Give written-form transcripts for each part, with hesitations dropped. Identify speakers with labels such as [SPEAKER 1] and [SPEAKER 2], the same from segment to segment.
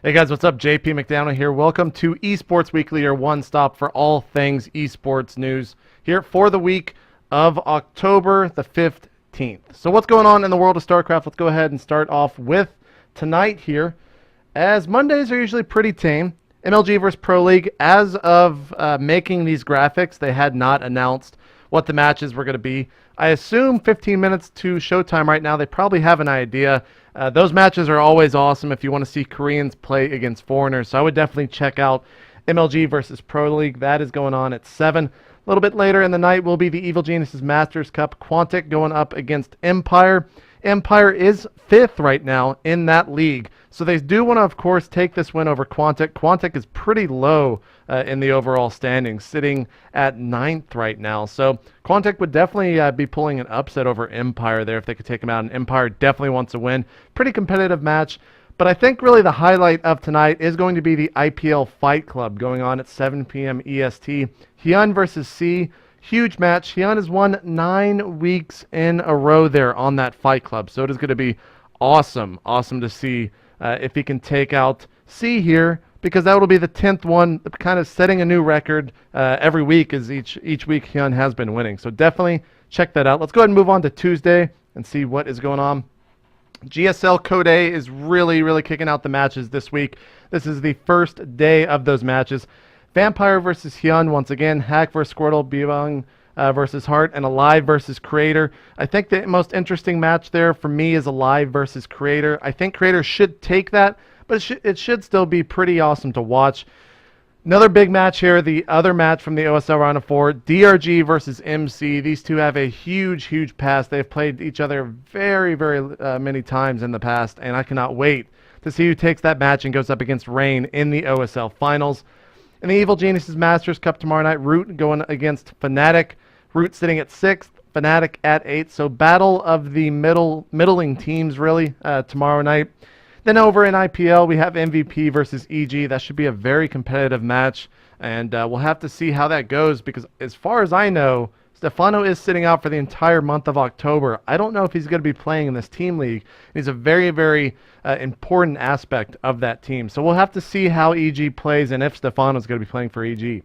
[SPEAKER 1] Hey guys, what's up? JP McDonough here. Welcome to Esports Weekly, your one stop for all things esports news here for the week of October the 15th. So what's going on in the world of Starcraft? Let's go ahead and start off with tonight here, as Mondays are usually pretty tame. MLG vs. Pro League, as of making these graphics, they had not announced what the matches were going to be. I assume 15 minutes to showtime right now. They probably have an idea. Those matches are always awesome if you want to see Koreans play against foreigners. So I would definitely check out MLG versus Pro League. That is going on at 7. A little bit later in the night will be the Evil Geniuses Masters Cup. Quantic going up against Empire. Empire is 5th right now in that league. So they do want to, of course, take this win over Quantic. Quantic is pretty low in the overall standings, sitting at 9th right now. So Quantic would definitely be pulling an upset over Empire there if they could take them out. And Empire definitely wants to win. Pretty competitive match. But I think really the highlight of tonight is going to be the IPL Fight Club going on at 7 p.m. EST. Hyun versus C. Huge match. Hyun has won 9 weeks in a row there on that Fight Club. So it is going to be awesome. Awesome to see if he can take out C here, because that will be the 10th one, kind of setting a new record every week, as each week Hyun has been winning. So definitely check that out. Let's go ahead and move on to Tuesday and see what is going on. GSL Code A is really kicking out the matches this week. This is the first day of those matches. Vampire versus Hyun once again. Hack versus Squirtle. Bivang versus Hart. And Alive versus Creator. I think the most interesting match there for me is Alive versus Creator. I think Creator should take that, but it should still be pretty awesome to watch. Another big match here, the other match from the OSL Round of 4, DRG versus MC. These two have a huge past. They've played each other very many times in the past, and I cannot wait to see who takes that match and goes up against Rain in the OSL Finals. In the Evil Geniuses Masters Cup tomorrow night, Root going against Fnatic. Root sitting at 6th, Fnatic at 8th. So battle of the middling teams really tomorrow night. Then over in IPL, we have MVP versus EG. That should be a very competitive match, and we'll have to see how that goes, because as far as I know, Stefano is sitting out for the entire month of October. I don't know if he's going to be playing in this team league. He's a very important aspect of that team. So we'll have to see how EG plays and if Stefano's going to be playing for EG.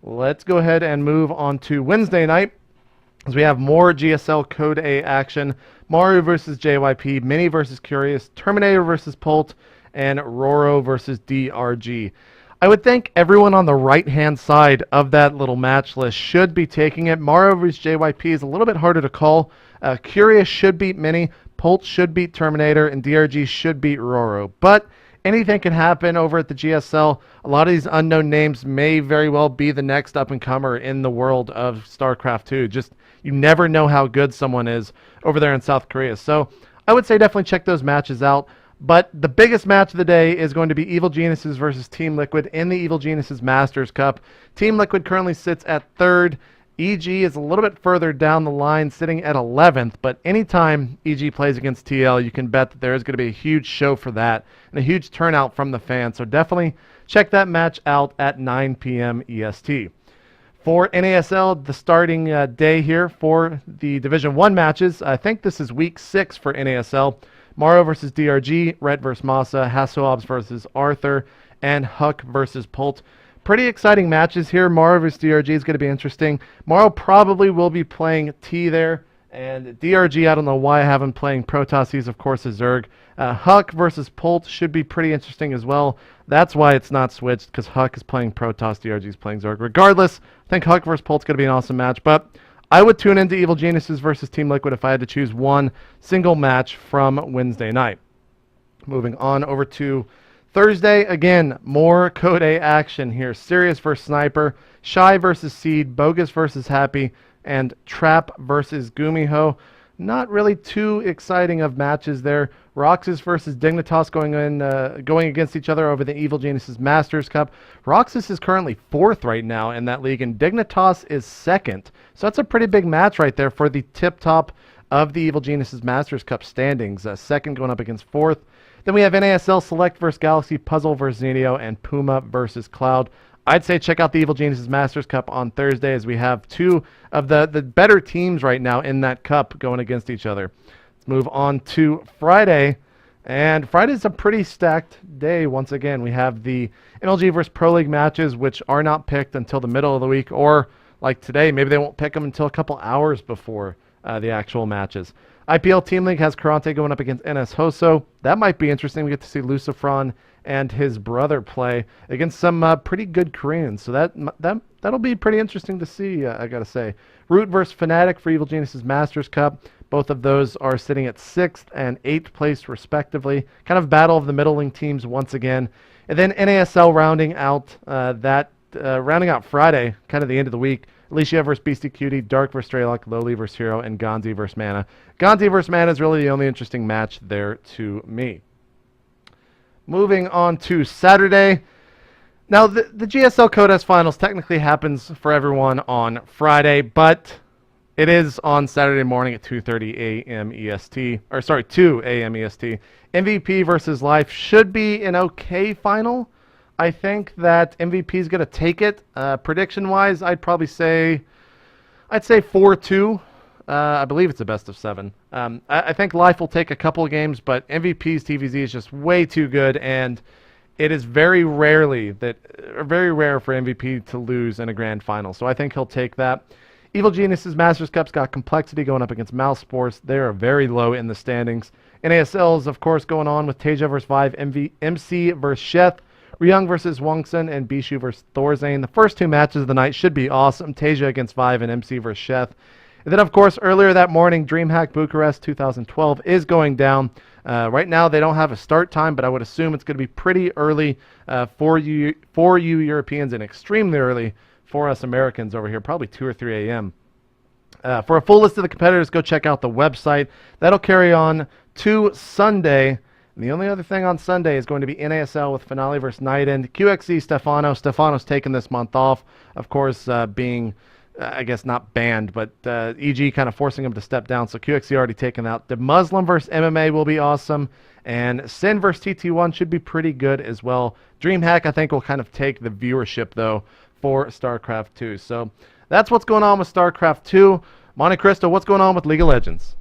[SPEAKER 1] Let's go ahead and move on to Wednesday night, as we have more GSL Code A action. Mario versus JYP, Mini versus Curious, Terminator versus Pult, and Roro versus DRG. I would think everyone on the right-hand side of that little match list should be taking it. Mario vs. JYP is a little bit harder to call. Curious should beat Mini, Pult should beat Terminator, and DRG should beat Roro. But anything can happen over at the GSL. A lot of these unknown names may very well be the next up-and-comer in the world of StarCraft 2. Just, you never know how good someone is over there in South Korea. So I would say definitely check those matches out. But the biggest match of the day is going to be Evil Geniuses versus Team Liquid in the Evil Geniuses Masters Cup. Team Liquid currently sits at 3rd. EG is a little bit further down the line, sitting at 11th. But anytime EG plays against TL, you can bet that there is going to be a huge show for that and a huge turnout from the fans. So definitely check that match out at 9 p.m. EST. For NASL, the starting day here for the Division 1 matches. I think this is week 6 for NASL. Mario versus DRG, Rhett versus Masa, Hasselhobbs versus Arthur, and Huck versus Pult. Pretty exciting matches here. Mario versus DRG is going to be interesting. Mario probably will be playing T there, and DRG, I don't know why I have him playing Protoss. He's, of course, a Zerg. Huck versus Pult should be pretty interesting as well. That's why it's not switched, because Huck is playing Protoss, DRG is playing Zerg. Regardless, I think Huck versus Pult's going to be an awesome match, but I would tune into Evil Geniuses versus Team Liquid if I had to choose one single match from Wednesday night. Moving on over to Thursday, again, more Code A action here. Sirius versus Sniper, Shy versus Seed, Bogus versus Happy, and Trap versus Gumiho. Not really too exciting of matches there. Roxas versus Dignitas going against each other over the Evil Geniuses Masters Cup. Roxas is currently 4th right now in that league, and Dignitas is 2nd. So that's a pretty big match right there for the tip-top of the Evil Geniuses Masters Cup standings. 2nd going up against 4th. Then we have NASL Select versus Galaxy, Puzzle versus Zenio, and Puma versus Cloud. I'd say check out the Evil Geniuses Masters Cup on Thursday, as we have 2 of the better teams right now in that cup going against each other. Let's move on to Friday. And Friday's a pretty stacked day once again. We have the MLG versus Pro League matches, which are not picked until the middle of the week, or like today, maybe they won't pick them until a couple hours before the actual matches. IPL Team League has Karate going up against NS Hoso. That might be interesting. We get to see Lucifron and his brother play against some pretty good Koreans. So that'll be pretty interesting to see, I got to say. Root versus Fnatic for Evil Genius's Masters Cup. Both of those are sitting at 6th and 8th place, respectively. Kind of battle of the middling teams once again. And then NASL rounding out rounding out Friday, kind of the end of the week. Alicia versus Beastie Cutie, Dark versus Straylock, Lowly versus Hero, and Gonzi versus Mana. Gonzi versus Mana is really the only interesting match there to me. Moving on to Saturday. Now, the GSL Codes Finals technically happens for everyone on Friday, but it is on Saturday morning at 2:30 a.m. EST. 2 a.m. EST. MVP versus Life should be an okay final. I think that MVP is going to take it. Prediction-wise, I'd say 4-2. I believe it's a best of 7. I think Life will take a couple of games, but MVP's TVZ is just way too good, and it is very rare for MVP to lose in a grand final. So I think he'll take that. Evil Genius's Masters Cup's got Complexity going up against Mouse Sports. They are very low in the standings. NASL is, of course, going on with Tasia versus Vive, MC versus Sheth, Ryung versus Wongsun, and Bishu versus Thorzane. The first 2 matches of the night should be awesome. Tasia against Vive and MC versus Sheth. And then, of course, earlier that morning, DreamHack Bucharest 2012 is going down. Right now, they don't have a start time, but I would assume it's going to be pretty early for you Europeans and extremely early for us Americans over here, probably 2 or 3 a.m. For a full list of the competitors, go check out the website. That'll carry on to Sunday. And the only other thing on Sunday is going to be NASL with Finale versus Night End. QXE Stefano. Stefano's taken this month off, of course, being, I guess, not banned, but EG kind of forcing him to step down. So QXE already taken out. The Muslim versus MMA will be awesome. And Sin versus TT1 should be pretty good as well. DreamHack, I think, will kind of take the viewership, though, for StarCraft 2. So that's what's going on with StarCraft 2. Monte Cristo, what's going on with League of Legends?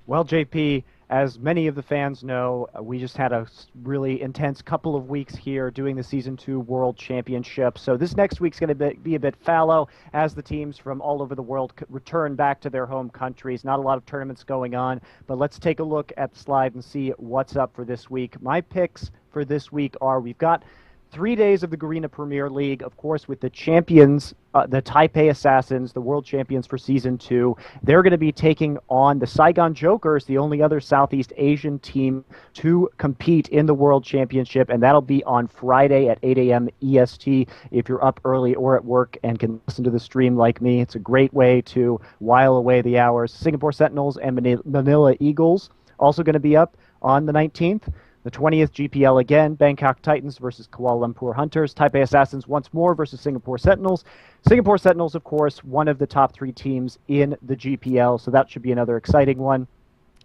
[SPEAKER 2] Well, JP, as many of the fans know, we just had a really intense couple of weeks here doing the Season 2 World Championship. So this next week's going to be a bit fallow as the teams from all over the world return back to their home countries. Not a lot of tournaments going on, but let's take a look at the slide and see what's up for this week. My picks for this week are, we've got 3 days of the Garena Premier League, of course, with the champions, the Taipei Assassins, the world champions for Season 2. They're going to be taking on the Saigon Jokers, the only other Southeast Asian team to compete in the World Championship, and that'll be on Friday at 8 a.m. EST. If you're up early or at work and can listen to the stream like me, it's a great way to while away the hours. Singapore Sentinels and Manila Eagles also going to be up on the 19th. The 20th GPL again, Bangkok Titans versus Kuala Lumpur Hunters. Taipei Assassins once more versus Singapore Sentinels. Singapore Sentinels, of course, one of the top 3 teams in the GPL, so that should be another exciting one.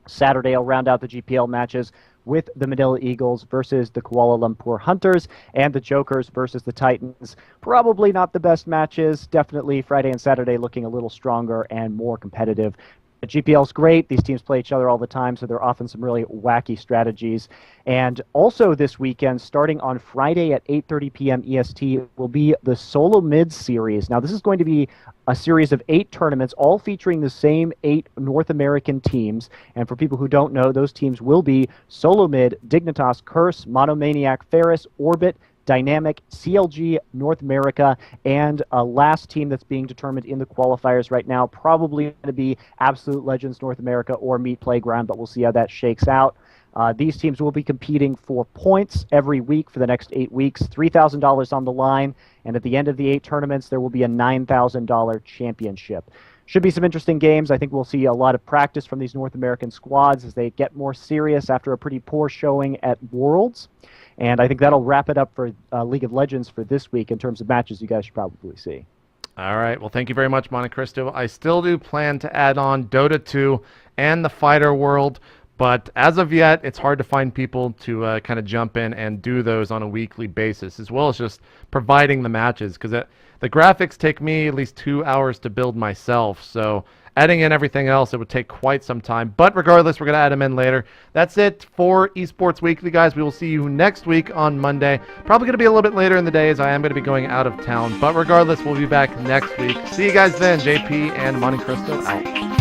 [SPEAKER 2] Saturday, I'll round out the GPL matches with the Manila Eagles versus the Kuala Lumpur Hunters and the Jokers versus the Titans. Probably not the best matches. Definitely Friday and Saturday looking a little stronger and more competitive. The GPL's great. These teams play each other all the time, so there are often some really wacky strategies. And also this weekend, starting on Friday at 8:30 p.m. EST, will be the Solo Mid Series. Now, this is going to be a series of 8 tournaments, all featuring the same 8 North American teams. And for people who don't know, those teams will be Solo Mid, Dignitas, Curse, Monomaniac, Ferris, Orbit, Dynamic, CLG, North America, and a last team that's being determined in the qualifiers right now, probably going to be Absolute Legends North America or Meat Playground, but we'll see how that shakes out. These teams will be competing for points every week for the next 8 weeks, $3,000 on the line, and at the end of the 8 tournaments, there will be a $9,000 championship. Should be some interesting games. I think we'll see a lot of practice from these North American squads as they get more serious after a pretty poor showing at Worlds. And I think that'll wrap it up for League of Legends for this week in terms of matches you guys should probably see.
[SPEAKER 1] All right. Well, thank you very much, Monte Cristo. I still do plan to add on Dota 2 and the Fighter World, But as of yet, it's hard to find people to kind of jump in and do those on a weekly basis, as well as just providing the matches, because the graphics take me at least 2 hours to build myself. So adding in everything else, it would take quite some time. But regardless, we're going to add them in later. That's it for Esports Weekly, guys. We will see you next week on Monday. Probably going to be a little bit later in the day, as I am going to be going out of town. But regardless, we'll be back next week. See you guys then. JP and Monte Cristo out.